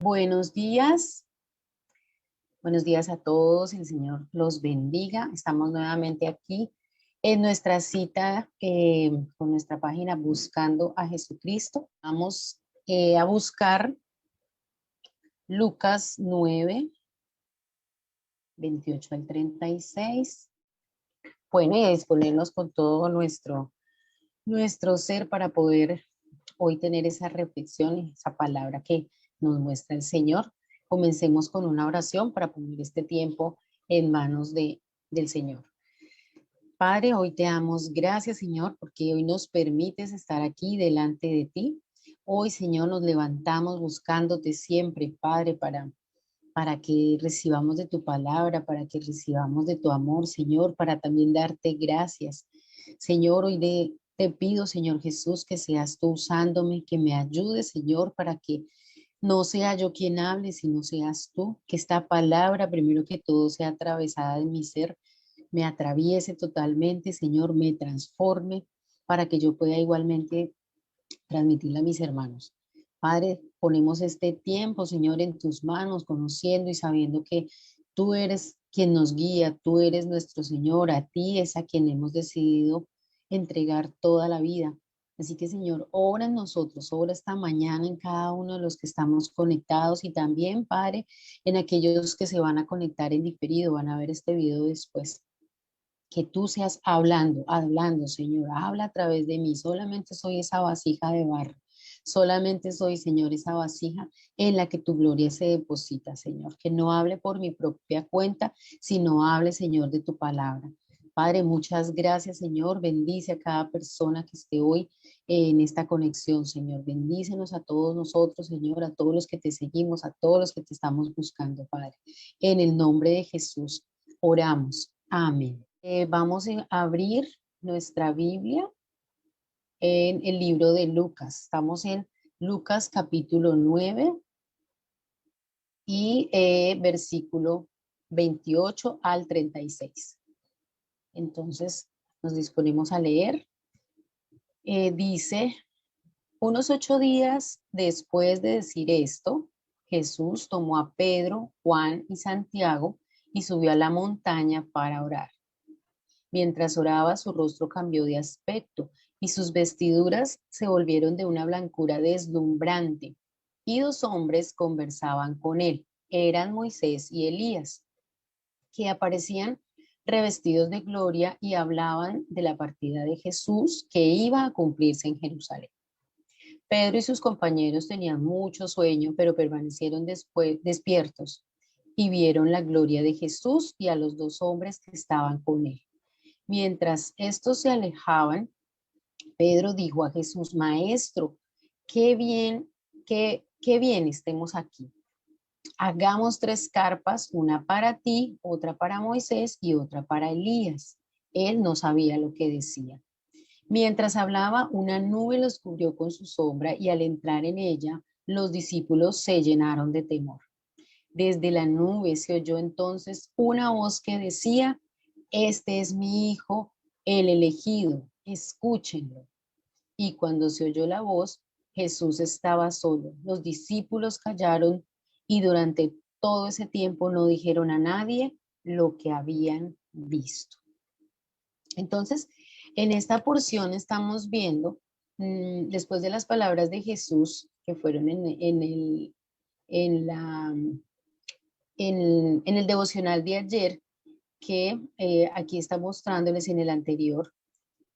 Buenos días a todos, el Señor los bendiga. Estamos nuevamente aquí en nuestra cita con nuestra página Buscando a Jesucristo. Vamos a buscar Lucas 9, 28 al 36. Bueno, y a disponernos con todo nuestro ser para poder hoy tener esa reflexión, esa palabra que nos muestra el Señor. Comencemos con una oración para poner este tiempo en manos del Señor. Padre, hoy te damos gracias, Señor, porque hoy nos permites estar aquí delante de ti. Hoy, Señor, nos levantamos buscándote siempre, Padre, para que recibamos de tu palabra, para que recibamos de tu amor, Señor, para también darte gracias. Señor, te pido, Señor Jesús, que seas tú usándome, que me ayudes, Señor, para que no sea yo quien hable, sino seas tú, que esta palabra, primero que todo, sea atravesada de mi ser, me atraviese totalmente, Señor, me transforme, para que yo pueda igualmente transmitirla a mis hermanos. Padre, ponemos este tiempo, Señor, en tus manos, conociendo y sabiendo que tú eres quien nos guía, tú eres nuestro Señor, a ti es a quien hemos decidido entregar toda la vida. Así que, Señor, obra en nosotros, obra esta mañana en cada uno de los que estamos conectados y también, Padre, en aquellos que se van a conectar en diferido, van a ver este video después. Que tú seas hablando, Señor, habla a través de mí. Solamente soy esa vasija de barro. Solamente soy, Señor, esa vasija en la que tu gloria se deposita, Señor. Que no hable por mi propia cuenta, sino hable, Señor, de tu palabra. Padre, muchas gracias, Señor. Bendice a cada persona que esté hoy en esta conexión, Señor. Bendícenos a todos nosotros, Señor, a todos los que te seguimos, a todos los que te estamos buscando, Padre. En el nombre de Jesús, oramos. Amén. Vamos a abrir nuestra Biblia en el libro de Lucas. Estamos en Lucas capítulo 9 y versículo 28 al 36. Entonces nos disponemos a leer. Dice, unos 8 días después de decir esto, Jesús tomó a Pedro, Juan y Santiago y subió a la montaña para orar. Mientras oraba, su rostro cambió de aspecto y sus vestiduras se volvieron de una blancura deslumbrante. Y 2 hombres conversaban con él. Eran Moisés y Elías, que aparecían revestidos de gloria y hablaban de la partida de Jesús que iba a cumplirse en Jerusalén. Pedro y sus compañeros tenían mucho sueño, pero permanecieron después despiertos y vieron la gloria de Jesús y a los 2 hombres que estaban con él. Mientras estos se alejaban, Pedro dijo a Jesús, Maestro, qué bien estemos aquí. Hagamos 3 carpas, una para ti, otra para Moisés y otra para Elías. Él no sabía lo que decía. Mientras hablaba, una nube los cubrió con su sombra y al entrar en ella, los discípulos se llenaron de temor. Desde la nube se oyó entonces una voz que decía, este es mi hijo, el elegido, escúchenlo. Y cuando se oyó la voz, Jesús estaba solo. Los discípulos callaron y durante todo ese tiempo no dijeron a nadie lo que habían visto. Entonces, en esta porción estamos viendo, después de las palabras de Jesús, que fueron en el devocional de ayer, que aquí está mostrándoles en el anterior,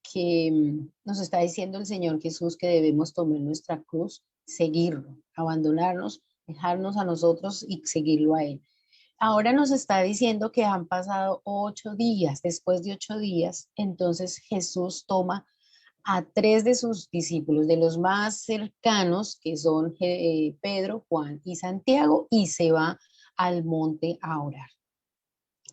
que nos está diciendo el Señor Jesús que debemos tomar nuestra cruz, seguirlo, abandonarnos, dejarnos a nosotros y seguirlo a Él. Ahora nos está diciendo que han pasado 8 días. Después de 8 días, entonces Jesús toma a 3 de sus discípulos, de los más cercanos, que son Pedro, Juan y Santiago, y se va al monte a orar.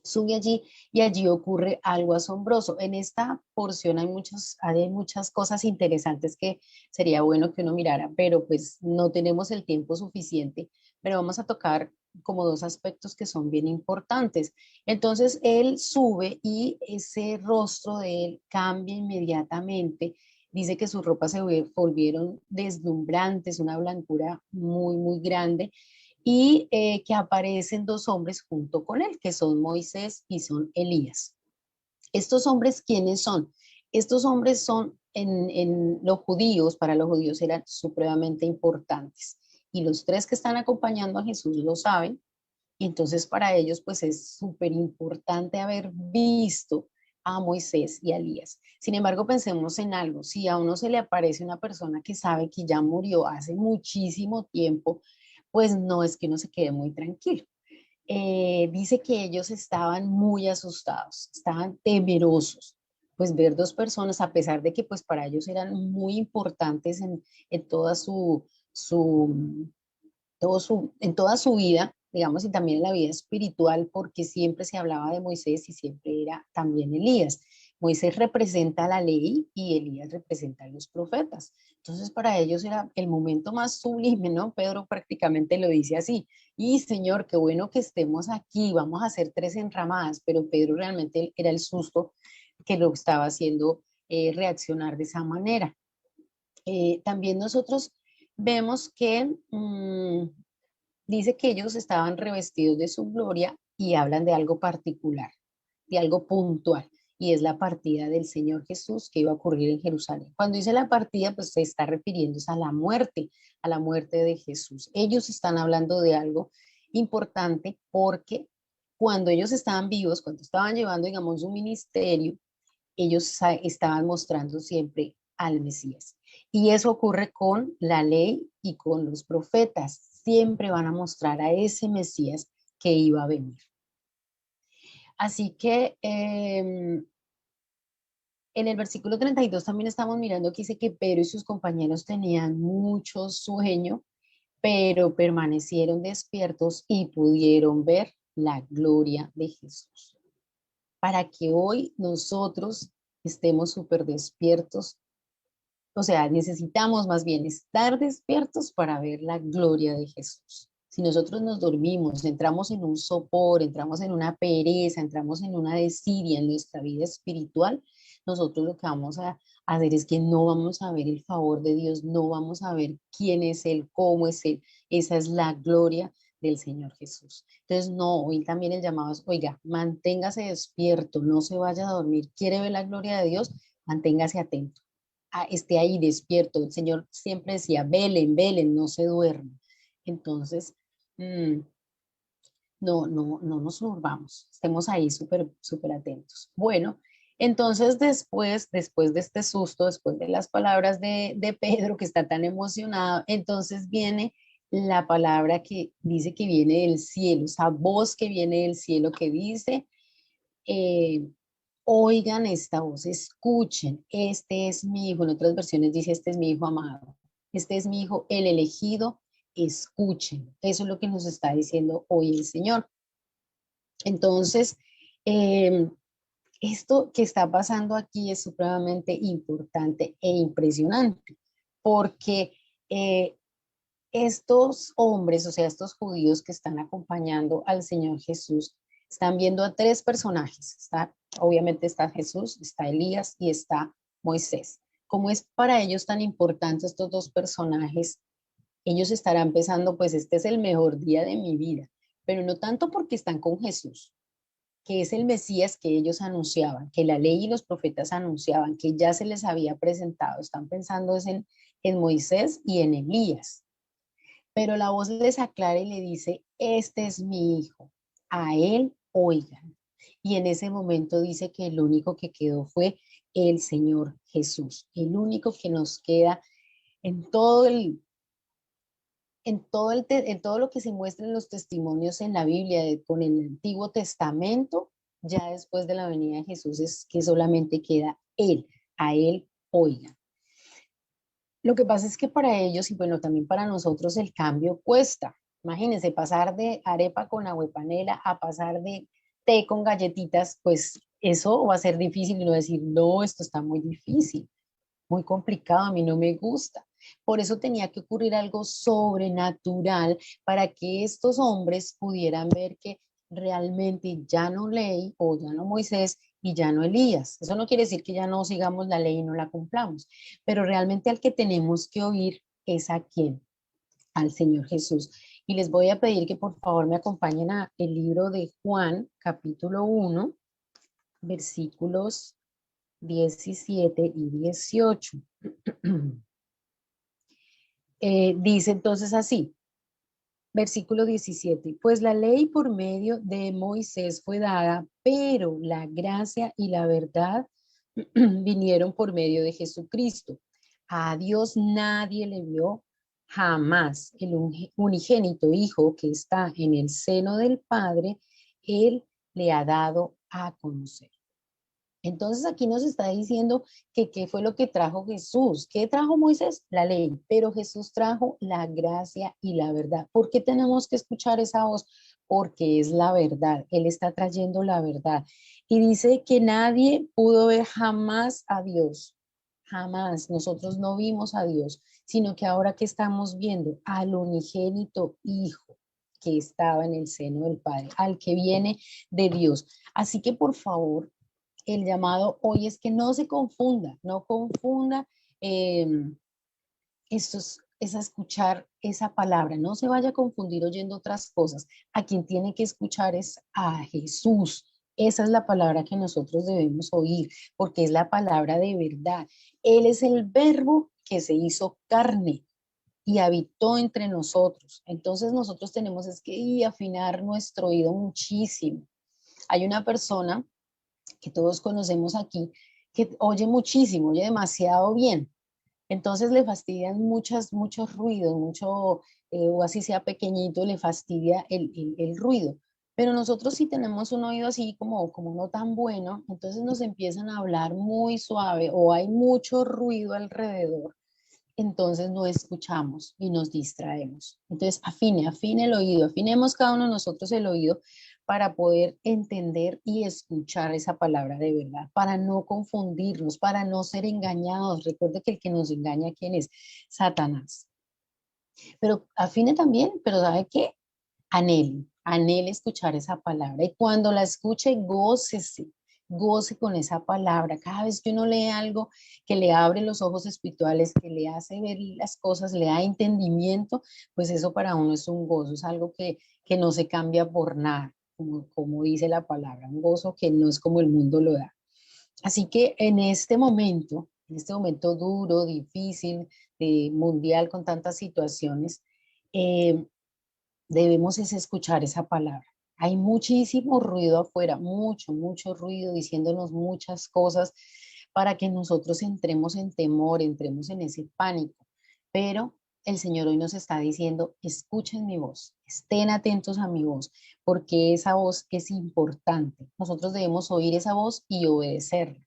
Sube allí y allí ocurre algo asombroso. En esta porción hay muchas cosas interesantes que sería bueno que uno mirara, pero pues no tenemos el tiempo suficiente, pero vamos a tocar como 2 aspectos que son bien importantes. Entonces él sube y ese rostro de él cambia inmediatamente. Dice que sus ropas se volvieron deslumbrantes, una blancura muy, muy grande. y que aparecen dos hombres junto con él, que son Moisés y son Elías. ¿Estos hombres quiénes son? Estos hombres son en los judíos, para los judíos eran supremamente importantes. Y los tres que están acompañando a Jesús lo saben. Y entonces para ellos pues es súper importante haber visto a Moisés y a Elías. Sin embargo, pensemos en algo. Si a uno se le aparece una persona que sabe que ya murió hace muchísimo tiempo, pues no es que uno se quede muy tranquilo. Dice que ellos estaban muy asustados, estaban temerosos, pues ver dos personas, a pesar de que pues para ellos eran muy importantes en toda su, en toda su vida, digamos, y también en la vida espiritual, porque siempre se hablaba de Moisés y siempre era también Elías. Moisés representa la ley y Elías representa a los profetas. Entonces, para ellos era el momento más sublime, ¿no? Pedro prácticamente lo dice así. Y Señor, qué bueno que estemos aquí, vamos a hacer tres enramadas, pero Pedro realmente era el susto que lo estaba haciendo reaccionar de esa manera. También nosotros vemos que dice que ellos estaban revestidos de su gloria y hablan de algo particular, de algo puntual, y es la partida del Señor Jesús que iba a ocurrir en Jerusalén. Cuando dice la partida, pues se está refiriéndose a la muerte de Jesús. Ellos están hablando de algo importante porque cuando ellos estaban vivos, cuando estaban llevando, digamos, un ministerio, ellos estaban mostrando siempre al Mesías. Y eso ocurre con la ley y con los profetas. Siempre van a mostrar a ese Mesías que iba a venir. Así que en el versículo 32 también estamos mirando que dice que Pedro y sus compañeros tenían mucho sueño, pero permanecieron despiertos y pudieron ver la gloria de Jesús. Para que hoy nosotros estemos súper despiertos. O sea, necesitamos más bien estar despiertos para ver la gloria de Jesús. Si nosotros nos dormimos, entramos en un sopor, entramos en una pereza, entramos en una desidia en nuestra vida espiritual, nosotros lo que vamos a hacer es que no vamos a ver el favor de Dios, no vamos a ver quién es Él, cómo es Él. Esa es la gloria del Señor Jesús. Entonces, no, hoy también el llamado es, oiga, manténgase despierto, no se vaya a dormir. ¿Quiere ver la gloria de Dios? Manténgase atento, esté ahí despierto. El Señor siempre decía, velen, velen, no se duerman. Entonces, mmm, no nos durmamos, estemos ahí súper, súper atentos. Bueno, entonces después de este susto, después de las palabras de Pedro, que está tan emocionado, entonces viene la palabra que dice que viene del cielo, esa voz que viene del cielo que dice, eh, oigan esta voz, escuchen, este es mi hijo. En otras versiones dice, este es mi hijo amado, este es mi hijo, el elegido, escuchen. Eso es lo que nos está diciendo hoy el Señor. Entonces, eh, esto que está pasando aquí es supremamente importante e impresionante, porque estos hombres, o sea, estos judíos que están acompañando al Señor Jesús, están viendo a tres personajes. Obviamente está Jesús, está Elías y está Moisés. Como es para ellos tan importante estos dos personajes, ellos estarán pensando, pues este es el mejor día de mi vida, pero no tanto porque están con Jesús, que es el Mesías que ellos anunciaban, que la ley y los profetas anunciaban, que ya se les había presentado. Están pensando en Moisés y en Elías. Pero la voz les aclara y le dice, este es mi hijo, a él oigan. Y en ese momento dice que el único que quedó fue el Señor Jesús, el único que nos queda en todo en todo lo que se muestra en los testimonios en la Biblia, con el Antiguo Testamento, ya después de la venida de Jesús es que solamente queda él, a él oigan. Lo que pasa es que para ellos y bueno, también para nosotros el cambio cuesta. Imagínense pasar de arepa con agua y panela a pasar de té con galletitas, pues eso va a ser difícil y no decir, no, esto está muy difícil, muy complicado, a mí no me gusta. Por eso tenía que ocurrir algo sobrenatural para que estos hombres pudieran ver que realmente ya no ley o ya no Moisés y ya no Elías. Eso no quiere decir que ya no sigamos la ley y no la cumplamos, pero realmente al que tenemos que oír es a quién, al Señor Jesús. Y les voy a pedir que por favor me acompañen a el libro de Juan, capítulo 1, versículos 17 y 18. Dice entonces así, versículo 17, pues la ley por medio de Moisés fue dada, pero la gracia y la verdad vinieron por medio de Jesucristo. A Dios nadie le vio jamás. El unigénito Hijo que está en el seno del Padre, Él le ha dado a conocer. Entonces aquí nos está diciendo que qué fue lo que trajo Jesús. ¿Qué trajo Moisés? La ley, pero Jesús trajo la gracia y la verdad. ¿Por qué tenemos que escuchar esa voz? Porque es la verdad. Él está trayendo la verdad. Y dice que nadie pudo ver jamás a Dios. Jamás. Nosotros no vimos a Dios, sino que ahora que estamos viendo al unigénito Hijo que estaba en el seno del Padre, al que viene de Dios. Así que por favor, el llamado hoy es que no se confunda, no confunda eh, es a escuchar esa palabra, no se vaya a confundir oyendo otras cosas. A quien tiene que escuchar es a Jesús. Esa es la palabra que nosotros debemos oír, porque es la palabra de verdad. Él es el verbo que se hizo carne y habitó entre nosotros. Entonces nosotros tenemos es que afinar nuestro oído muchísimo. Hay una persona que todos conocemos aquí, que oye muchísimo, oye demasiado bien. Entonces le fastidian muchos ruidos, o así sea pequeñito, le fastidia el ruido. Pero nosotros si tenemos un oído así como no tan bueno, entonces nos empiezan a hablar muy suave o hay mucho ruido alrededor, entonces no escuchamos y nos distraemos. Entonces afine el oído, afinemos cada uno de nosotros el oído para poder entender y escuchar esa palabra de verdad, para no confundirnos, para no ser engañados. Recuerde que el que nos engaña, ¿quién es? Satanás. Pero afine también, pero ¿sabe qué? Anhele escuchar esa palabra. Y cuando la escuche, gócese, goce con esa palabra. Cada vez que uno lee algo que le abre los ojos espirituales, que le hace ver las cosas, le da entendimiento, pues eso para uno es un gozo, es algo que no se cambia por nada, como dice la palabra, un gozo que no es como el mundo lo da. Así que en este momento duro, difícil, mundial, con tantas situaciones, eh, debemos es escuchar esa palabra. Hay muchísimo ruido afuera, mucho ruido diciéndonos muchas cosas para que nosotros entremos en temor, entremos en ese pánico. Pero el Señor hoy nos está diciendo, escuchen mi voz, estén atentos a mi voz, porque esa voz es importante. Nosotros debemos oír esa voz y obedecerla.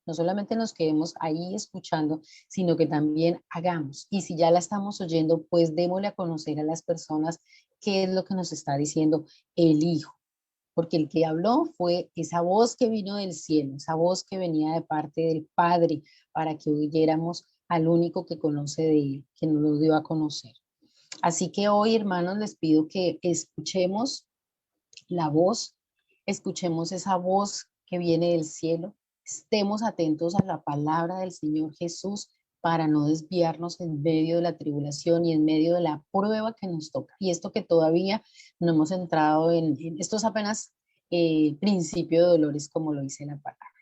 No solamente nos quedemos ahí escuchando, sino que también hagamos. Y si ya la estamos oyendo, pues démosle a conocer a las personas qué es lo que nos está diciendo el Hijo. Porque el que habló fue esa voz que vino del cielo, esa voz que venía de parte del Padre, para que oyéramos al único que conoce de Él, que nos lo dio a conocer. Así que hoy, hermanos, les pido que escuchemos la voz, escuchemos esa voz que viene del cielo, estemos atentos a la palabra del Señor Jesús para no desviarnos en medio de la tribulación y en medio de la prueba que nos toca. Y esto que todavía no hemos entrado esto es apenas principio de dolores, como lo dice la palabra.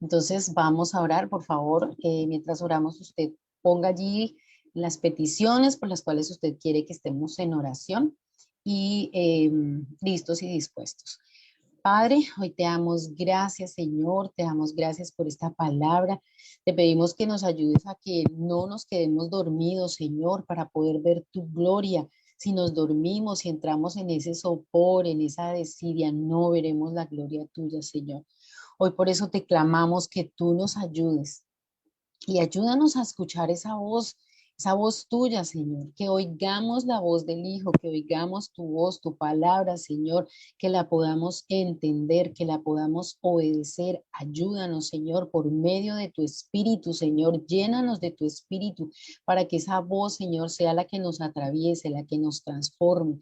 Entonces vamos a orar, por favor, mientras oramos usted ponga allí las peticiones por las cuales usted quiere que estemos en oración y listos y dispuestos. Padre, hoy te damos gracias, Señor, te damos gracias por esta palabra. Te pedimos que nos ayudes a que no nos quedemos dormidos, Señor, para poder ver tu gloria. Si nos dormimos y entramos en ese sopor, en esa desidia, no veremos la gloria tuya, Señor. Hoy por eso te clamamos que tú nos ayudes y ayúdanos a escuchar esa voz tuya, Señor, que oigamos la voz del Hijo, que oigamos tu voz, tu palabra, Señor, que la podamos entender, que la podamos obedecer. Ayúdanos, Señor, por medio de tu Espíritu, Señor, llénanos de tu Espíritu para que esa voz, Señor, sea la que nos atraviese, la que nos transforme,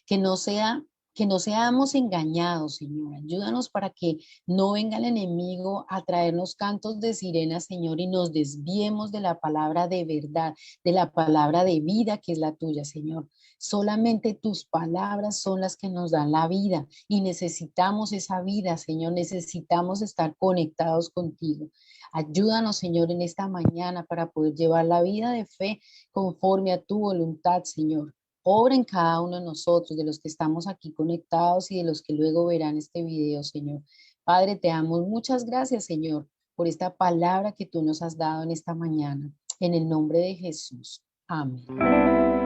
que no sea Que no seamos engañados, Señor. Ayúdanos para que no venga el enemigo a traernos cantos de sirena, Señor, y nos desviemos de la palabra de verdad, de la palabra de vida que es la tuya, Señor. Solamente tus palabras son las que nos dan la vida y necesitamos esa vida, Señor. Necesitamos estar conectados contigo. Ayúdanos, Señor, en esta mañana para poder llevar la vida de fe conforme a tu voluntad, Señor. Obra en cada uno de nosotros, de los que estamos aquí conectados y de los que luego verán este video, Señor. Padre, te damos muchas gracias, Señor, por esta palabra que tú nos has dado en esta mañana. En el nombre de Jesús. Amén.